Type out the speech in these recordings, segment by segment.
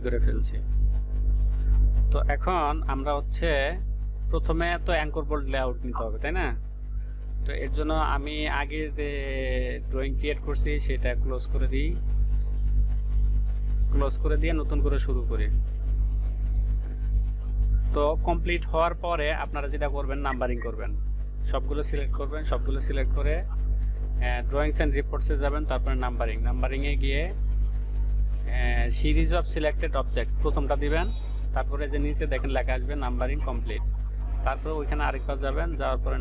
করে ফেলছি। তো এখন আমরা হচ্ছে প্রথমে তো অ্যাঙ্কর বোল্ট লেআউট নিতে হবে, তাই না? তো এর জন্য আমি আগে যে ড্রয়িং ক্রিয়েট করছি সেটা ক্লোজ করে দিই, ক্লোজ করে দিয়ে নতুন করে শুরু করি। তো কমপ্লিট হওয়ার পরে আপনারা যেটা করবেন, নাম্বারিং করবেন, সবগুলো সিলেক্ট করবেন, সবগুলো সিলেক্ট করে ড্রয়িংস অ্যান্ড রিপোর্টসে যাবেন, তারপরে নাম্বারিংয়ে গিয়ে সিরিজ অফ সিলেক্টেড অবজেক্ট প্রথমটা দিবেন, তারপরে যে নিচে দেখেন লেখা আসবে নাম্বারিং কমপ্লিট, তারপরে ওইখানে আরেকবার যাবেন, যাওয়ার পরে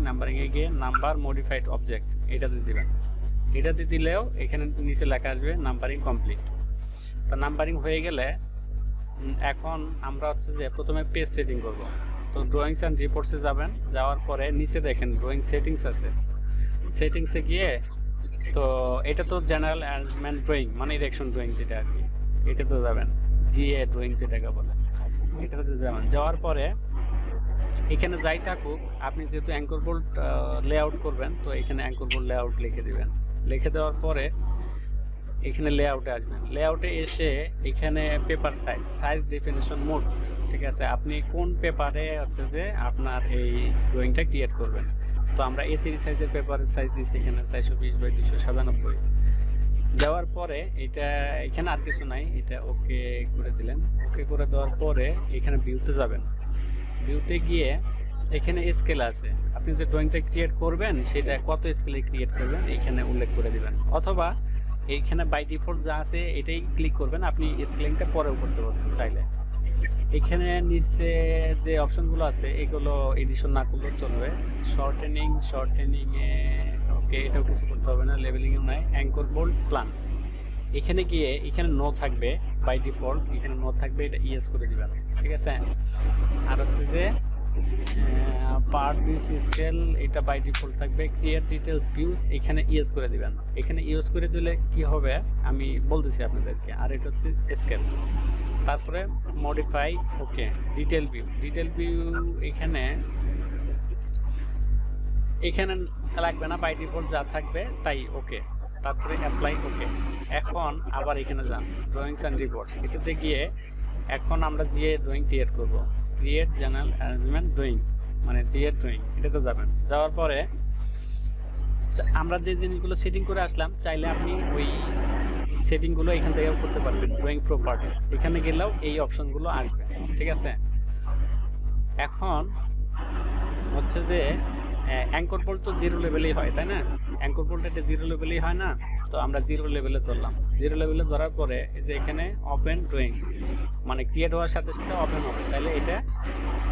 নাম্বারিংয়ে গিয়ে নাম্বার মডিফাইড অবজেক্ট এটাতে দিবেন। এটাতে দিলেও এখানে নিচে লেখা আসবে নাম্বারিং কমপ্লিট। তো নাম্বারিং হয়ে গেলে এখন আমরা হচ্ছে যে প্রথমে পেজ সেটিং করব। তো ড্রয়িংস অ্যান্ড রিপোর্টসে যাবেন, যাওয়ার পরে নিচে দেখেন ড্রয়িং সেটিংস আছে, সেটিংসে গিয়ে তো এটা তো জেনারেল অ্যারেঞ্জমেন্ট ড্রয়িং মানে ইরেকশন ড্রয়িং যেটা আর কি, এটাতে যাবেন, জিএ ড্রয়িং যেটাকে বলে, এটাতে যাবেন। যাওয়ার পরে এখানে যাই থাকুক, আপনি যেহেতু অ্যাঙ্কর বোল্ট লেআউট করবেন, তো এখানে অ্যাঙ্কর বোল্ট লেআউট লিখে দিবেন। লিখে দেওয়ার পরে এখানে লেআউটে আসবেন। লেআউটে এসে এখানে পেপার সাইজ ডেফিনেশন মোড, ঠিক আছে, আপনি কোন পেপারে হচ্ছে যে আপনার এই ড্রয়িংটা ক্রিয়েট করবেন। তো আমরা A3 সাইজের পেপারের সাইজ দিচ্ছি এখানে 420x297। দেওয়ার পরে এটা এখানে আর কিছু নাই, এটা ওকে করে দিলেন। ওকে করে দেওয়ার পরে এখানে ভিউতে যাবেন। ভিউতে গিয়ে এখানে স্কেল আছে, আপনি যে ড্রয়িংটা ক্রিয়েট করবেন সেটা কত স্কেলে ক্রিয়েট করবেন এখানে উল্লেখ করে দিবেন, অথবা এইখানে বাই ডিফল্ট যা আছে এটাই ক্লিক করবেন, আপনি স্কেলিংটা পরেও করতে পারবেন চাইলে। এখানে নিচে যে অপশনগুলো আছে এগুলো এডিশন না করলেও চলবে। শর্টেনিং এ ওকে, এটাও কিছু করতে হবে না, লেভেলিং এও নাই। অ্যাঙ্কর বোল্ট প্ল্যান এখানে গিয়ে এখানে নো থাকবে বাই ডিফল্ট, এখানে নো থাকবে, এটা ইয়েস করে দিবেন, ঠিক আছে। আর হচ্ছে যে পার্ট ভিউস স্কেল এটা বাই ডিফল্ট থাকবে। ক্রিয়েট ডিটেলস ভিউজ এখানে ইয়েস করে দিবেন। এখানে ইউজ করে দিলে কি হবে আমি বলতেছি আপনাদেরকে। আর এটা হচ্ছে স্কেল, তারপরে মডিফাই ওকে। ডিটেল ভিউ এখানে লাগবে না, বাই ডিফল্ট যা থাকবে তাই ওকে, তারপরে অ্যাপ্লাই ওকে। এখন আবার এখানে যান ড্রয়িংস অ্যান্ড রিপোর্টস, এটাতে গিয়ে এখন আমরা জিএ ড্রয়িং ক্রিয়েট করব। ক্রিয়েট জেনারেল অ্যারেঞ্জমেন্ট ড্রয়িং মানে জিএ ড্রয়িং, এটাতে যাবেন। যাওয়ার পরে আমরা যে জিনিসগুলো সেটিং করে আসলাম, চাইলে আপনি ওই সেটিংগুলো এখান থেকেও করতে পারবেন। ড্রয়িং প্রপার্টিস এখানে গেলেও এই অপশনগুলো আসবে, ঠিক আছে। এখন হচ্ছে যে অ্যাঙ্কর বোল্ট তো 0 লেভেলেই হয়, তাই না? অ্যাঙ্কর বোল্ট এটা 0 লেভেলেই হয় না, তো আমরা 0 লেভেলে ধরলাম। 0 লেভেলে ধরার পরে এই যে এখানে ওপেন ড্রয়িংস মানে ক্রিয়েট হওয়ার সাথে সাথে ওপেন হবে, তাহলে এটা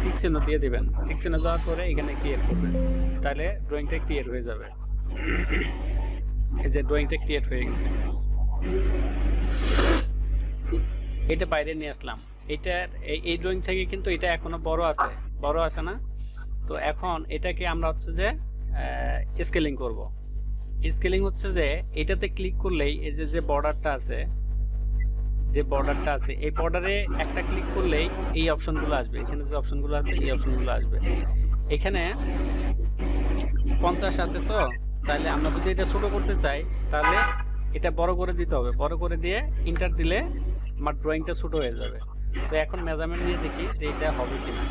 টিক চিহ্ন দিয়ে দিবেন। টিক চিহ্ন দেওয়ার পরে এখানে ক্রিয়েট করবেন, তাহলে ড্রয়িংটা ক্রিয়েট হয়ে যাবে। এই যে ড্রয়িংটা ক্রিয়েট হয়ে গেছে, এটা বাইরে নিয়ে আসলাম। এটা এই ড্রয়িং থেকে কিন্তু এটা এখনো বড় আছে না? তো এখন এটাকে আমরা হচ্ছে যে স্কেলিং করব। স্কেলিং হচ্ছে যে এটাতে ক্লিক করলেই এই যে বর্ডারটা আছে, এই বর্ডারে একটা ক্লিক করলেই এই অপশনগুলো আসবে। এখানে যে অপশনগুলো আছে এই অপশনগুলো আসবে। এখানে 50 আছে, তো তাহলে আমরা যদি এটা ছোট করতে চাই তাহলে এটা বড় করে দিতে হবে। বড় করে দিয়ে ইন্টার দিলে আমার ড্রয়িংটা ছোট হয়ে যাবে। তো এখন মেজারমেন্ট নিয়ে দেখি যে এটা হবে কিনা।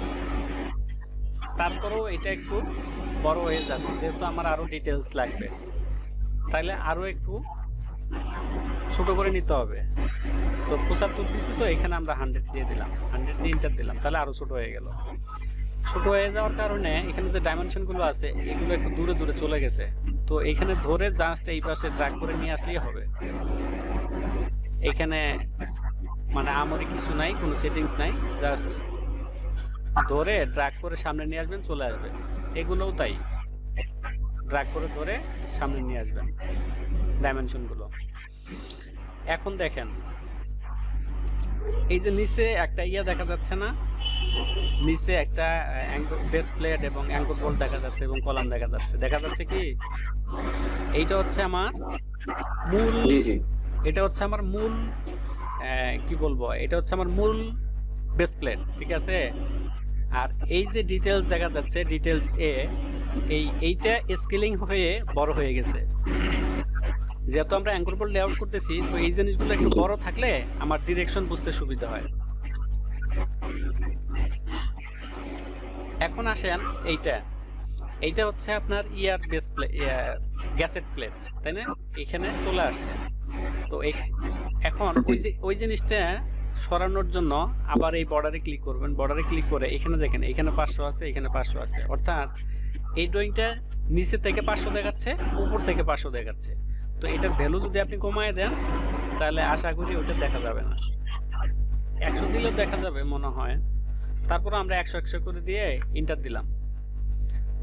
তারপরেও এটা একটু বড় হয়ে যাচ্ছে, যেহেতু আমার আরো ডিটেলস লাগবে, তাহলে আরো একটু ছোট করে নিতে হবে। তো 75 দিচ্ছি, তো এখানে আমরা 100 দিয়ে দিলাম, 100 দিয়ে ইন্টার দিলাম, তাহলে আরো ছোট হয়ে গেল। ছোট হয়ে যাওয়ার কারণে এখানে যে ডাইমেনশন গুলো আছে এগুলো একটু দূরে চলে গেছে। তো এখানে ধরে জাস্ট এই পাশে ড্র্যাগ করে নিয়ে আসলেই হবে। এখানে মানে আমরি কিছু নাই, কোনো সেটিংস নাই, জাস্ট ধরে ড্র্যাগ করে সামনে নিয়ে আসবেন, চলে আসবে। এগুলোও তাই, ড্র্যাগ করে ধরে সামনে নিয়ে আসবেন ডাইমেনশন গুলো। এখন দেখেন এই যে নিচে একটা দেখা যাচ্ছে না, নিচে একটা বেস প্লেট এবং অ্যাঙ্কর বোল্ট দেখা যাচ্ছে এবং কলাম দেখা যাচ্ছে কি? এইটা হচ্ছে আমার মূল, এটা হচ্ছে আমার মূল কি বলবো, এটা হচ্ছে আমার মূল বেস প্লেট, ঠিক আছে। আর এই যে ডিটেলস দেখা যাচ্ছে, ডিটেলস এ এইটা স্কেলিং হয়ে বড় হয়ে গেছে। যেহেতু আমরা অ্যাঙ্কর বোর্ড লেআউট করতেছি, তো এই জিনিসগুলো একটু বড় থাকলে আমার ডিরেকশন বুঝতে সুবিধা হয়। এখন আসেন এইটা হচ্ছে আপনার ইয়ার বেস প্লেট, গ্যাসেট প্লেট, তাই না? এখানে চলে আসছে। তো এখন ওই জিনিসটা সরানোর জন্য আবার এই বর্ডারে ক্লিক করবেন। বর্ডারে ক্লিক করে এখানে দেখেন, এখানে 500 আছে, এখানে 500 আছে, অর্থাৎ এই ড্রয়িংটা নিচে থেকে 500 দেখাচ্ছে, উপর থেকে 500 দেখাচ্ছে। তো এটার ভ্যালু যদি আপনি কমায় দেন তাহলে আশা করি ওটা দেখা যাবে না। 100 দিলেও দেখা যাবে মনে হয়। তারপর আমরা 100 করে দিয়ে এন্টার দিলাম,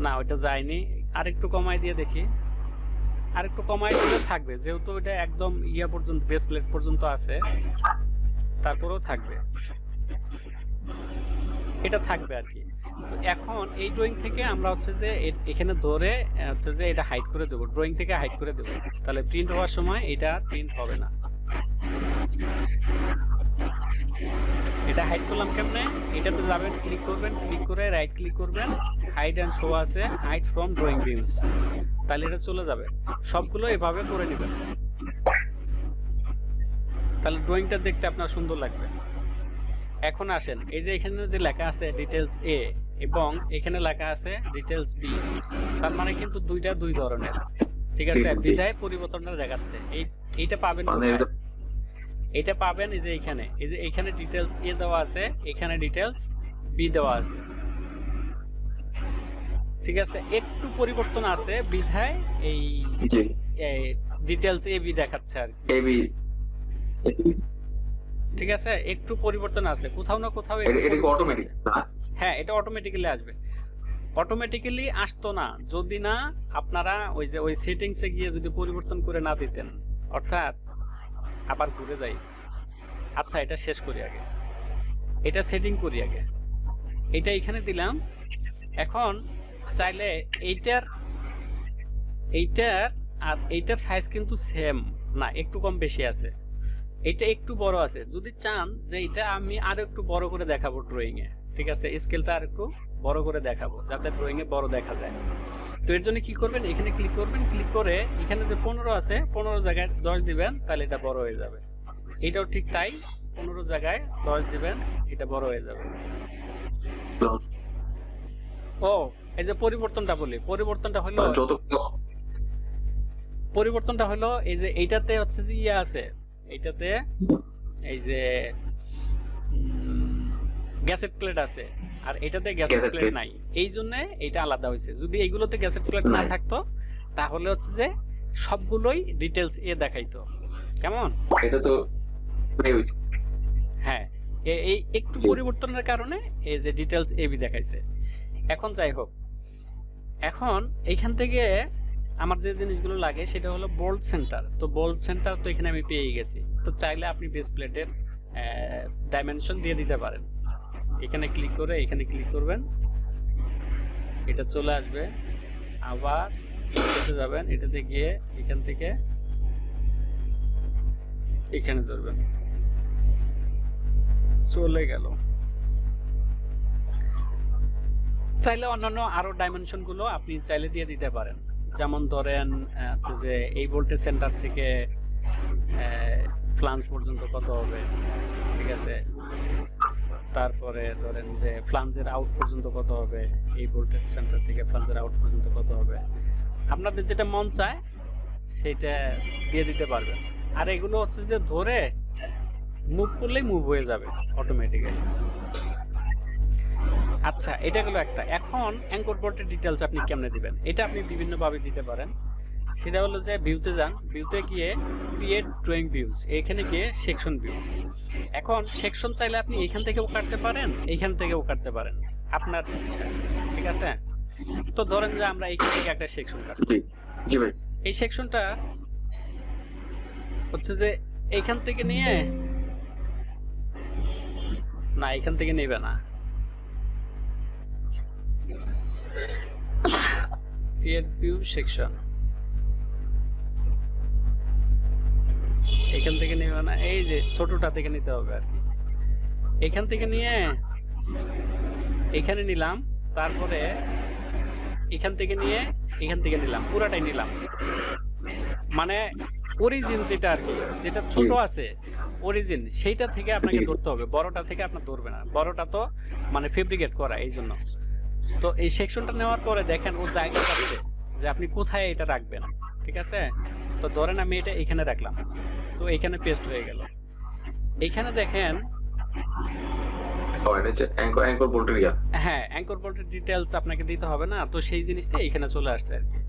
না ওইটা যায়নি। আরেকটু কমাই দিয়ে দেখি, আরেকটু কমাই দিলে থাকবে, যেহেতু এটা একদম ইয়া পর্যন্ত, বেস প্লেট পর্যন্ত আছে, তারপরেও থাকবে, এটা থাকবে আর কি। তো এখন এই ড্রয়িং থেকে আমরা হচ্ছে যে এখানে ধরে হচ্ছে যে এটা হাইড করে দেবো, ড্রয়িং থেকে হাইড করে দেবো, তাহলে প্রিন্ট হওয়ার সময় এটা প্রিন্ট হবে না। এটা হাইড করলাম কেমনে? এটাতে যাবেন, ক্লিক করবেন, ক্লিক করে রাইট ক্লিক করবেন, হাইড এন্ড শো আছে, হাইড ফ্রম ড্রয়িং ভিউজ, তাহলে এটা চলে যাবে। সবগুলো এভাবে করে নেবেন, তাহলে ড্রয়িংটা দেখতে আপনার সুন্দর লাগবে। এখন আসেন, এই যে এখানে যে লেখা আছে ডিটেইলস এ এবং এখানে লেখা আছে ডিটেইলস বি, তার মানে কিন্তু দুইটা দুই ধরনের, ঠিক আছে? বিধায় পরিবর্তনটা দেখাচ্ছে। এইটা পাবেন কোথায়? এটা পাবেন এই যে এখানে ডিটেইলস এ দেওয়া আছে, এখানে ডিটেইলস বি দেওয়া আছে, ঠিক আছে? একটু পরিবর্তন আছে বিধায় এই ডিটেইলস এ বি দেখাচ্ছে আর কি, ঠিক আছে? একটু পরিবর্তন আছে কোথাও না কোথাও। এটা অটোমেটিক? হ্যাঁ, এটা অটোমেটিক্যালি আসবে। অটোমেটিক্যালি আসতো না যদি না আপনারা ওই সেটিংসে গিয়ে যদি পরিবর্তন করে না দিতেন, অর্থাৎ আবার ঘুরে যাই। আচ্ছা, এটা শেষ করি আগে, এটা সেটিং করি আগে। এটা এখানে দিলাম। এখন চাইলে এইটার আর এইটার সাইজ কিন্তু সেম না, একটু কম বেশি আছে, এটা একটু বড় আছে। যদি চান যে এটা আমি আরো একটু বড় করে দেখাবো ড্রয়িং এ, ঠিক আছে, স্কেলটা আর একটু বড় করে দেখাবো যাতে ড্রয়িং এ বড় দেখা যায়, তো এর জন্য কি করবেন? এখানে ক্লিক করবেন, ক্লিক করে এখানে যে 15 আছে, 15 জায়গায় 10 দিবেন, তাহলে এটা বড় হয়ে যাবে। এটাও ঠিক তাই, 15 জায়গায় 10 দিবেন, এটা বড় হয়ে যাবে। ও, এই যে পরিবর্তনটা বলি, পরিবর্তনটা হলো এই যে এইটাতে হচ্ছে যে ইয়া আছে, এইটাতে এই যে গ্যাসেট প্লেট আছে, আর এটাতে গ্যাসেট প্লেট নাই, এই জন্য এটা আলাদা হয়েছে। যদি এইগুলোতে গ্যাসেট প্লেট না থাকতো তাহলে হচ্ছে যে সবগুলোই ডিটেইলস এ দেখাইতো। কেমন? এটা তো হ্যাঁ, এই একটু পরিবর্তনের কারণে এই যে ডিটেইলস এ বি দেখাইছে। এখন যাই হোক, এখন এইখান থেকে আমার যে জিনিসগুলো লাগে সেটা হলো বোল্ড সেন্টার। তো বোল্ড সেন্টার তো এখানে আমি পেয়ে গেছি। তো চাইলে আপনি বেস প্লেটের ডাইমেনশন দিয়ে দিতে পারেন। এখানে ক্লিক করে এখানে ক্লিক করবেন, এটা চলে আসবে। আবার এটাতে যাবেন, এটাতে গিয়ে এখান থেকে এখানে ধরবেন, চলে গেল। চাইলে অন্যান্য আরো ডাইমেনশন গুলো আপনি চাইলে দিয়ে দিতে পারেন। যেমন ধরেন যে এই ভোল্টেজ সেন্টার থেকে ফ্লাঞ্জ পর্যন্ত কত হবে, ঠিক আছে? তারপরে ধরেন যে ফ্লাঞ্জের আউট পর্যন্ত কত হবে, এই ভোল্টেজ সেন্টার থেকে ফ্লাঞ্জের আউট পর্যন্ত কত হবে, আপনাদের যেটা মন চায় সেটা দিয়ে দিতে পারবেন। আর এগুলো হচ্ছে যে ধরে মুভ করলেই মুভ হয়ে যাবে অটোমেটিক্যালি। আচ্ছা, এটা গেল একটা। এখন অ্যাঙ্কর বোর্ডের ডিটেইলস আপনি কেমনে দিবেন? এটা আপনি বিভিন্ন ভাবে দিতে পারেন। সেটা হলো যে ভিউতে যান, ভিউতে গিয়ে ক্রিয়েট ড্রয়িং ভিউজ, এখানে গিয়ে সেকশন ভিউ। এখন সেকশন চাইলে আপনি এখান থেকেও কাটতে পারেন, এইখান থেকেও কাটতে পারেন, আপনার ইচ্ছা, ঠিক আছে? তো ধরেন যে আমরা এইখান থেকে একটা সেকশন কাটবো। জি ভাই, এই সেকশনটা হচ্ছে যে এইখান থেকে নিয়ে, না এখান থেকে নেবে না, ক্রিয়েট ভিউ সেকশন, এখান থেকে নেবে না, এই যে ছোটটা থেকে নিতে হবে আর কি। এখান থেকে নিয়ে এখানে নিলাম, তারপরে এখান থেকে নিয়ে এখান থেকে নিলাম, পুরাটাই নিলাম। মানে অরিজিন যেটা আর কি, যেটা ছোট আছে অরিজিন, সেইটা থেকে আপনাকে ধরতে হবে, বড়টা থেকে আপনার ধরবে না, বড়টা তো মানে ফেব্রিকেট করা এই জন্য। তো এই সেকশনটা নেওয়ার পরে দেখেন ও জায়গা পাচ্ছে যে আপনি কোথায় এটা রাখবেন, ঠিক আছে? তো ধরেন আমি এটা এখানে রাখলাম, তো এখানে পেস্ট হয়ে গেল। এইখানে দেখেন হ্যাঁ অ্যাঙ্কর বোল্টের ডিটেইলস আপনাকে দিতে হবে না, তো সেই জিনিসটা এখানে চলে আসছে আর কি।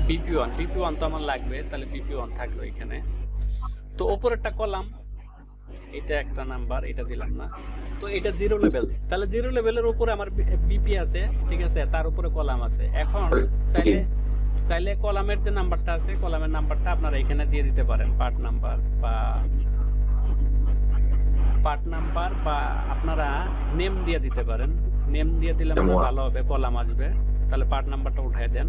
বিপি1 তো আমার লাগবে, তাহলে বিপি1 থাকলো এখানে। তো উপরেরটা কলাম, এটা একটা নাম্বার, এটা দিলাম না, তো এটা 0 লেভেল, তাহলে 0 লেভেলের উপরে আমার বিপি আছে, ঠিক আছে, তার উপরে কলাম আছে। এখন চাইলে কলামের যে নাম্বারটা আছে, কলামের নাম্বারটা আপনারা এখানে দিয়ে দিতে পারেন, পার্ট নাম্বার বা আপনারা নেম দিয়ে দিতে পারেন। নেম দিয়ে দিলে মানে ভালো হবে, কলাম আসবে। তাহলে পার্ট নাম্বারটা উঠায় দেন,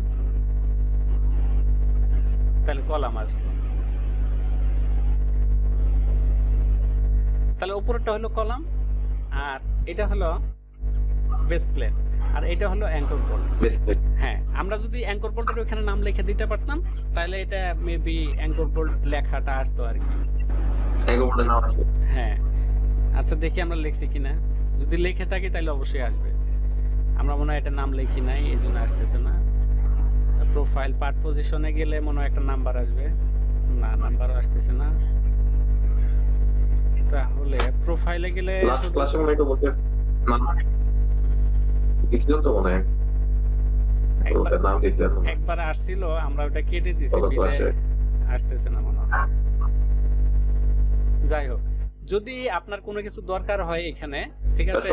তাহলে কলাম আসবে। তাহলে উপরেরটা হলো কলাম, আর এটা হলো বেস প্লেট, আর এটা হলো অ্যাঙ্কর বোল্ট। হ্যাঁ, আমরা যদি অ্যাঙ্কর বোল্টের ওখানে নাম লিখে দিতে পারতাম, তাহলে এটা মেবি অ্যাঙ্কর বোল্ট লেখাটা আসতো আর কি। হ্যাঁ, আচ্ছা দেখি আমরা লিখছি কিনা, যদি লিখে থাকি তাহলে অবশ্যই আসবে। আমরা মনে হয় এটা নাম লিখি নাই, এই জন্য আসতেছে না। প্রোফাইল পার্ট পজিশনে গেলে মনে হয় একটা নাম্বার আসবে, না নাম্বারও আসতেছে না। তাহলে প্রোফাইলে গেলে একবার আসছিল, আমরা ওটা কেটে দিছি, আসতেছে না মনে হয়। যাই হোক, যদি আপনার কোনো কিছু দরকার হয় এখানে, ঠিক আছে,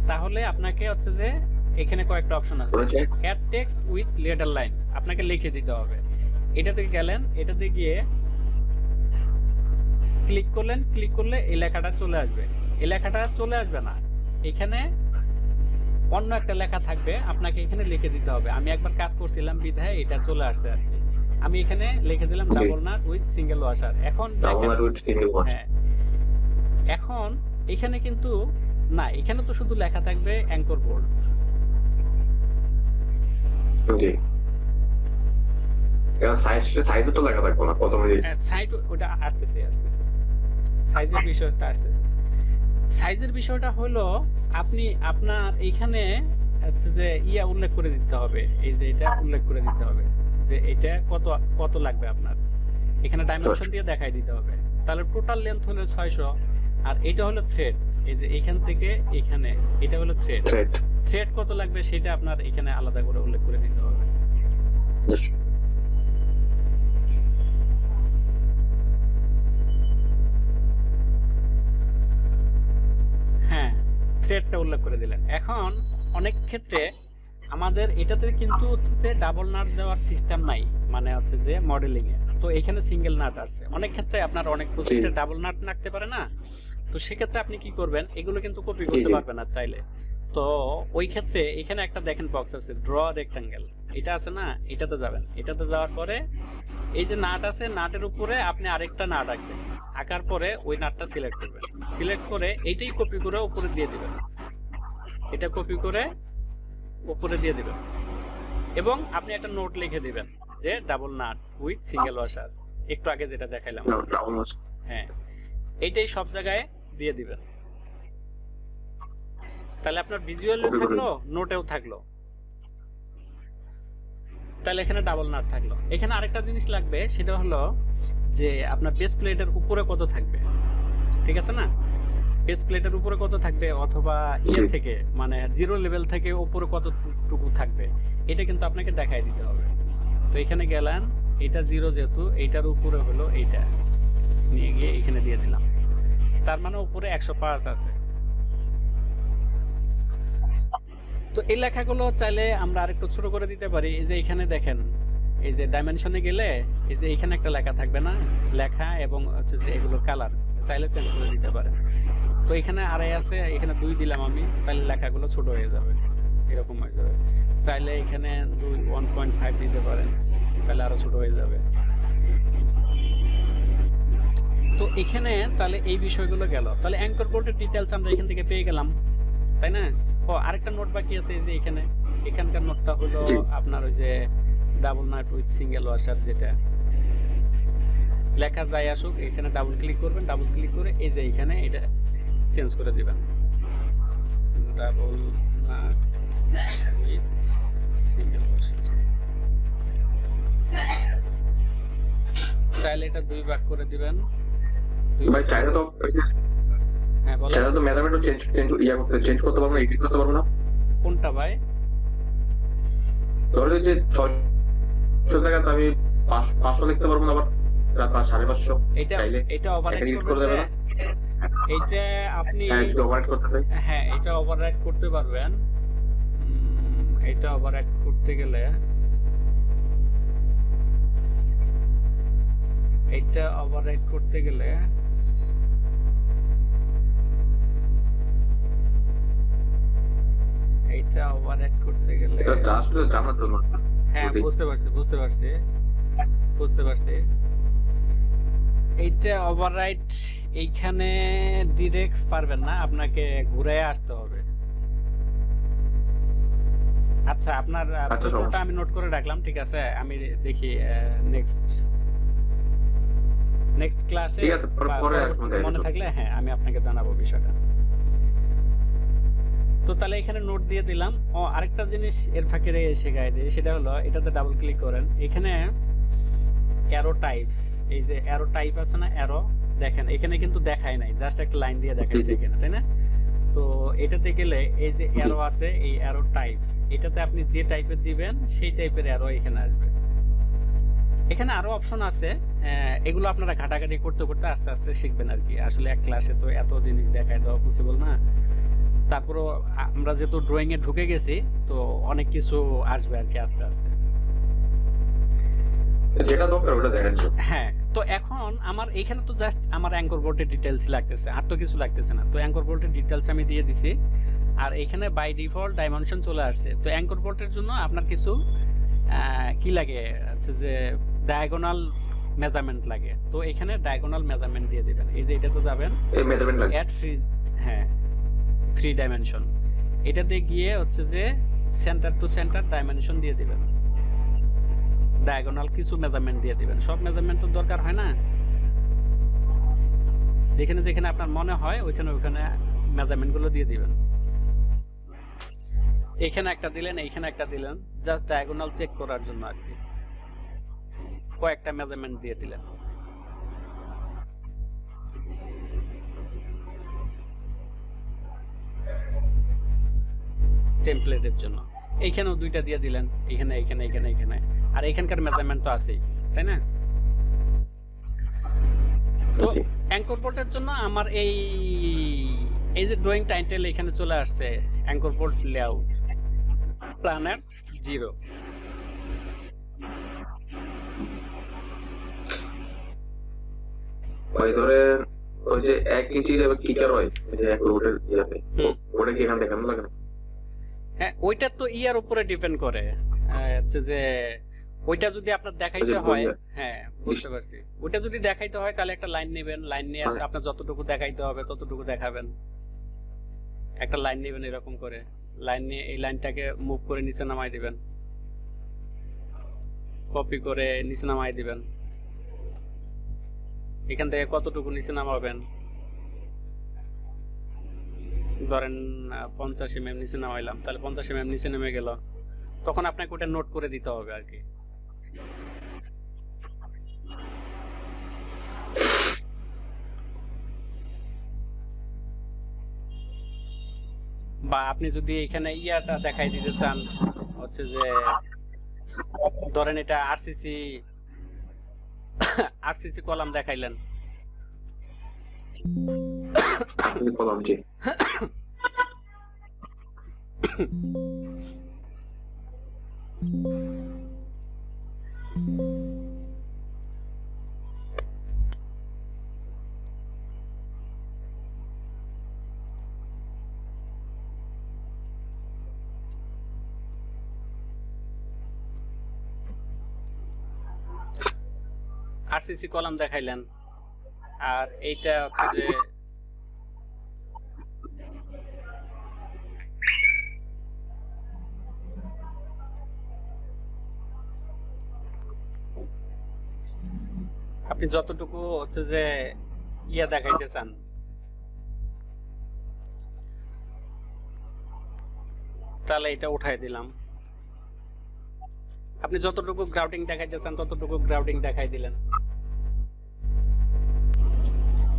তাহলে আপনাকে হচ্ছে যে এখানে কয়েকটা অপশন আছে, add text with letter line, আপনাকে লিখে দিতে হবে। এটাতে গেলেন, এটাতে গিয়ে ক্লিক করলেন, ক্লিক করলে এই লেখাটা চলে আসবে। এই লেখাটা চলে আসবে না, এখানে অন্য একটা লেখা থাকবে, আপনাকে এখানে লিখে দিতে হবে। আমি একবার কাজ করছিলাম বিধায় এটা চলে আসছে আর কি। আমি এখানে লিখে দিলাম double nut with single washer. এখন হ্যাঁ, এখন এখানে কিন্তু না, এখানে তো শুধু লেখা থাকবে অ্যাঙ্কর বোল্ট। সাইজে তো লেখা থাকবে না, কত মিনিট সাইজ ওটা আসতেছে, সাইজের বিষয়টা আসতেছে। সাইজের বিষয়টা হলো আপনি আপনার এইখানে হচ্ছে যে ইয়া উল্লেখ করে দিতে হবে, এই যে এটা উল্লেখ করে দিতে হবে যে এটা কত লাগবে আপনার, এখানে ডাইমেনশন দিয়ে দেখাই দিতে হবে। তাহলে টোটাল লেন্থ হলো 600, আর এটা হলো থ্রেড, এই যে এখান থেকে এখানে এটা হলো থ্রেড কত লাগবে সেটা আপনার এখানে আলাদা করে উল্লেখ করে দিতে হবে। হ্যাঁ, থ্রেডটা উল্লেখ করে দিলেন। এখন অনেক ক্ষেত্রে আমাদের এটাতে কিন্তু হচ্ছে যে ডাবল নাট দেওয়ার সিস্টেম নাই, মানে হচ্ছে যে মডেলিং এ তো এখানে সিঙ্গেল নাট আছে। অনেক ক্ষেত্রে আপনার অনেক প্রজেক্টে ডাবল নাট লাগতে পারে না, তো সেক্ষেত্রে আপনি কি করবেন, এগুলো কিন্তু কপি করতে পারবেন না চাইলে। তো ওই ক্ষেত্রে এখানে একটা দেখেন বক্স আছে, ড্র রেক্টাঙ্গেল, এটা আছে না, এটাতে যাবেন। এটাতে যাওয়ার পরে এই যে নাট আছে, নাটের উপরে আপনি আরেকটা নাট আঁকবেন, আঁকার পরে ওই নাটটা সিলেক্ট করবেন, সিলেক্ট করে এইটাই কপি করে উপরে দিয়ে দিবেন, এটা কপি করে উপরে দিয়ে দিবেন, এবং আপনি একটা নোট লিখে দিবেন যে double nut with single washer, একটু আগে যেটা দেখাইলাম। হ্যাঁ, এইটাই সব জায়গায় দিয়ে দিবেন, তাহলে আপনার ভিজুয়ালও থাকলো, নোটেও থাকলো, তাহলে এখানে ডাবল নাট থাকলো। এখানে আরেকটা জিনিস লাগবে, সেটা হলো যে আপনার বেস প্লেটের উপরে কত থাকবে, ঠিক আছে না, বেস প্লেটের উপরে কত থাকবে, অথবা ইয়ে থেকে মানে 0 লেভেল থেকে উপরে কতটুকু থাকবে, এটা কিন্তু আপনাকে দেখাই দিতে হবে। তো এখানে গেলেন, এটা 0 যেহেতু, এইটার উপরে হলো এইটা, নিয়ে গিয়ে এখানে দিয়ে দিলাম, তার মানে উপরে 105 আছে। তো এই লেখাগুলো চাইলে আমরা আরেকটু ছোট করে দিতে পারি। এই যে এখানে দেখেন, এই যে ডাইমেনশনে গেলে এই যে এখানে একটা লেখা থাকবে না, লেখা এবং হচ্ছে যে এগুলোর কালার চাইলে চেঞ্জ করে দিতে পারেন। তো এখানে আড়াই আছে, এখানে 2 দিলাম আমি, তাহলে লেখাগুলো ছোট হয়ে যাবে, এরকম হয়ে যাবে। চাইলে এখানে 1.5 দিতে পারেন, তাহলে আরো ছোট হয়ে যাবে। তো এখানে তাহলে এই বিষয়গুলো গেল। তাহলে অ্যাঙ্কর বোল্টের ডিটেইলস আমরা এখান থেকে পেয়ে গেলাম, তাই না? ও আরেকটা নোট বাকি আছে, এই যে এখানে, এখানকার নোটটা হলো আপনার ওই যে double nut with single washer যেটা লেখা যায় আসুক, এখানে ডাবল ক্লিক করবেন, ডাবল ক্লিক করে এই যে এখানে এটা চেঞ্জ করে দিবেন, double nut with single washer. চাইলে এটা 2 ভাগ করে দিবেন। ভাই চাইলে তো হ্যাঁ বলেন। চাইলে তো মেজারমেন্টও চেঞ্জ করতে পারবো না, এডিট করতে পারবো না। কোনটা ভাই? ধরো যে 600 টাকা তো আমি 500 লিখতে পারবো না, আবার 550। এটা ওভাররাইট করবে না, এইটা আপনি ওভাররাইট করতে চাই। হ্যাঁ এটা ওভাররাইট করতে পারবেন। এটা ওভাররাইট করতে গেলে এইটা ওভাররাইট করতে গেলে এইটা ওভাররাইট করতে গেলে এটা আসলে জানা তো না। হ্যাঁ বুঝতে পারছি। এইটা ওভাররাইট এইখানে ডাইরেক্ট পারবেন না, আপনাকে ঘুরে আসতে হবে। আচ্ছা আপনার প্রশ্নটা আমি নোট করে রাখলাম, ঠিক আছে। আমি দেখি নেক্সট ক্লাসে মনে থাকলে হ্যাঁ আমি আপনাকে জানাবো বিষয়টা। তো তাহলে এখানে নোট দিয়ে দিলাম। ও আরেকটা জিনিস এর ফাঁকে শেখাই দিই, সেটা হলো এটাতে ডাবল ক্লিক করেন, এখানে অ্যারো টাইপ, এই যে অ্যারো টাইপ আছে না, অ্যারো দেখেন এখানে কিন্তু দেখায় নাই, জাস্ট একটা লাইন দিয়ে দেখাচ্ছে এখানে, তাই না? তো এটাতে গেলে এই যে অ্যারো আছে, এই অ্যারো টাইপ, এটাতে আপনি যে টাইপের দিবেন সেই টাইপের অ্যারো এখানে আসবে। এখানে আরো অপশন আছে, এগুলো আপনারা ঘাটাঘাটি করতে করতে আস্তে আস্তে শিখবেন আর কি। আসলে এক ক্লাসে তো এত জিনিস দেখায় দেওয়া পসিবল না। তারপরও আমরা যেহেতু ড্রয়িং এ ঢুকে গেছি, তো অনেক কিছু আসবে আর কি আস্তে আস্তে। যেটা দরকার ওটা দেখাচ্ছো। হ্যাঁ, তো এখন আমার এখানে তো জাস্ট আমার অ্যাঙ্কর বোল্টের ডিটেইলস লাগতেছে, আর তো কিছু লাগতেছে না। তো অ্যাঙ্কর বোল্টের ডিটেইলস আমি দিয়ে দিছি, আর এখানে বাই ডিফল্ট ডাইমেনশন চলে আসছে। তো অ্যাঙ্কর বোল্টের জন্য আপনার কিছু কি লাগে, হচ্ছে যে ডায়াগোনাল মেজারমেন্ট লাগে। তো এখানে ডায়াগোনাল মেজারমেন্ট দিয়ে দিবেন, এই যে এটাতে যাবেন, এই মেজারমেন্ট লাগে অ্যাড ফ্রি, হ্যাঁ 3 ডাইমেনশন, এটাতে গিয়ে হচ্ছে যে সেন্টার টু সেন্টার ডাইমেনশন দিয়ে দিবেন, ডায়াগোনাল কিছু মেজারমেন্ট দিয়ে দিবেন। সব মেজারমেন্ট তো দরকার হয় না, যেখানে যেখানে আপনার মনে হয় ওইখানে ওইখানে মেজারমেন্ট গুলো দিয়ে দিবেন। এখানে একটা দিলেন, এইখানে একটা দিলেন, জাস্ট ডায়াগোনাল চেক করার জন্য আর কি, কয়েকটা মেজারমেন্ট দিয়ে দিলেন। টেমপ্লেটের জন্য এইখানেও 2টা দিয়ে দিলেন, এখানে এখানে এখানে এখানে, আর এখানকার মেজারমেন্ট তো আছেই, তাই না? তো অ্যাঙ্কর বোল্টের জন্য আমার এই যে ড্রয়িং টাইটেল এখানে চলে আসছে, অ্যাঙ্কর বোল্ট লেআউট প্ল্যানেট 0। ওই ধরে ওই যে 1 ইঞ্চি যাবে কিকার হয়, ওই যে এক রোডের ইয়াতে, ওটা কি এখানে দেখানো লাগে না? হ্যাঁ ওইটা তো ইয়ার উপরে ডিপেন্ড করে, হচ্ছে যে ওইটা যদি আপনার দেখাইতে হয়, হ্যাঁ বুঝতে পারছি, ওইটা যদি দেখাইতে হয় তাহলে একটা লাইন নেবেন, লাইন নিয়ে আপনার যতটুকু দেখাইতে হবে ততটুকু দেখাবেন। একটা লাইন নেবেন এরকম করে, লাইন নিয়ে এই লাইনটাকে মুভ করে নিচে নামাই দিবেন, কপি করে নিচে নামাই দিবেন। এখান থেকে কতটুকু নিচে নামাবেন, ধরেন 50 mm নিচে নামাইলাম, তাহলে 50 mm নিচে নেমে গেল, তখন আপনাকে ওটা নোট করে দিতে হবে আর কি। বা আপনি যদি এখানে ইয়াটা দেখাই দিতে চান, হচ্ছে যে ধরেন এটা আরসিসি কলাম দেখাইলেন, কলাম জি আরসিসি কলাম দেখাইলেন, আর এইটা হচ্ছে যে আপনি যতটুকু হচ্ছে যে ইয়া দেখাইতে চান, তাহলে এটা উঠাই দিলাম। আপনি যতটুকু গ্রাউটিং দেখাইতে চান ততটুকু গ্রাউটিং দেখাই দিলেন।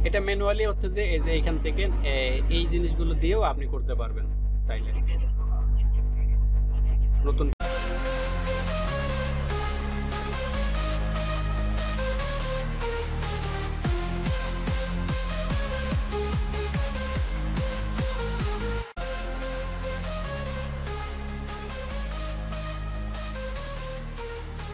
এটা ম্যানুয়ালি হচ্ছে যে এই যে এখান থেকে এই জিনিসগুলো দিয়েও আপনি করতে পারবেন চাইলে। নতুন